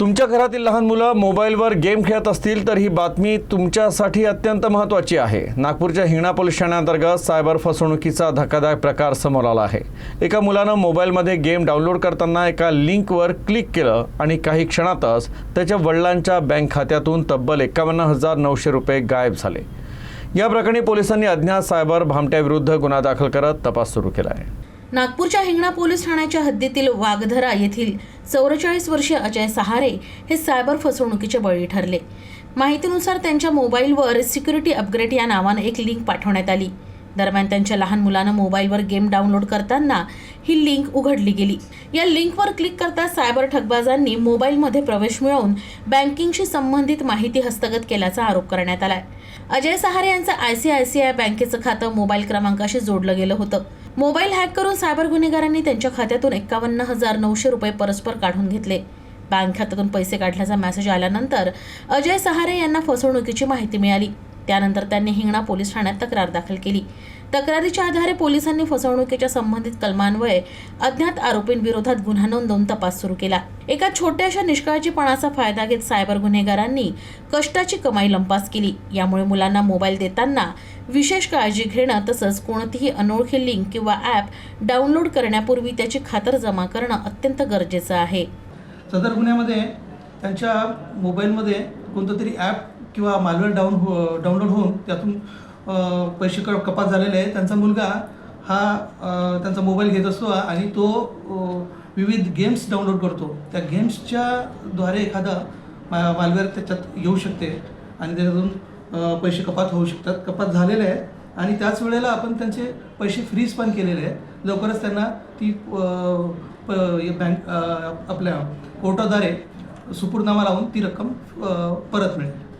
तुमच्या घरातील लहान मुलं मोबाईलवर गेम खेळत असतील तर ही बातमी तुमच्यासाठी अत्यंत महत्त्वाची आहे। नागपूरच्या हिंगणा पोलीस ठाण्याअंतर्गत सायबर फसवणुकीचा धक्कादायक प्रकार समोर आला आहे। एका मुलानं मोबाईलमध्ये गेम डाउनलोड करताना एका लिंकवर क्लिक केलं आणि काही क्षणातच त्याच्या वडिलांच्या बँक खात्यातून तब्बल 51,900 रुपये गायब झाले। या प्रकरणी पोलिसांनी अज्ञात सायबर भामट्याविरुद्ध गुन्हा दाखल करत तपास सुरू केला आहे। नागपूरच्या हिंगणा पोलीस ठाण्याच्या हद्दीतील वाघधरा येथील 44 वर्षीय अजय सहारे हे सायबर फसवणुकीचे बळी ठरले। माहितीनुसार त्यांच्या मोबाईलवर सिक्युरिटी अपग्रेड या नावाने एक लिंक पाठवण्यात आली। दरम्यान त्यांच्या लहान मुलानं मोबाईलवर गेम डाउनलोड करताना ही लिंक उघडली गेली। या लिंकवर क्लिक करता सायबर ठगबाजांनी मोबाईलमध्ये प्रवेश मिळवून बँकिंगशी संबंधित माहिती हस्तगत केल्याचा आरोप करण्यात आलाय। अजय सहारे यांचं ICICI बँकेचं खातं मोबाईल क्रमांकाशी जोडलं गेलं होतं। मोबाईल हॅक करून सायबर गुन्हेगारांनी त्यांच्या खात्यातून 51,900 रुपये परस्पर काढून घेतले। बँक खात्यातून पैसे काढल्याचा मेसेज आल्यानंतर अजय सहारे यांना फसवणुकीची माहिती मिळाली। त्यानंतर त्यांनी हिंगणा पोलीस ठाण्यात तक्रार दाखल केली। तक्रारीच्या आधारे पोलिसांनी फसवणुकीच्या संबंधित कलमान्वये अज्ञात आरोपींविरोधात गुन्हा नोंदवून तपास सुरू केला। एका छोट्याशा निष्काळजीपणाचा फायदा घेत सायबर गुन्हेगारांनी कष्टाची कमाई लंपास केली। यामुळे मुलांना मोबाईल देताना विशेष काळजी घेणं तसंच कोणतीही अनोळखी लिंक किंवा ॲप डाउनलोड करण्यापूर्वी त्याची खातरजमा करणं अत्यंत गरजेचं आहे। सदर गुन्ह्यामध्ये त्यांच्या मोबाईलमध्ये कोणतं तरी ॲप किंवा मालवेअर डाउनलोड होऊन त्यातून पैसे कपात झालेले आहे। त्यांचा मुलगा हा त्यांचा मोबाईल घेत असतो आणि तो विविध गेम्स डाउनलोड करतो। त्या गेम्सच्या द्वारे एखादा मालवेअर त्याच्यात येऊ शकते आणि त्याच्यातून पैसे कपात होऊ शकतात। कपात झालेले आहे आणि त्याच वेळेला आपण त्यांचे पैसे फ्रीज पण केलेले आहे। लवकरच त्यांना ती बँक आपल्या कोर्टाद्वारे सुपूर्दनामा लावून ती रक्कम परत मिळेल।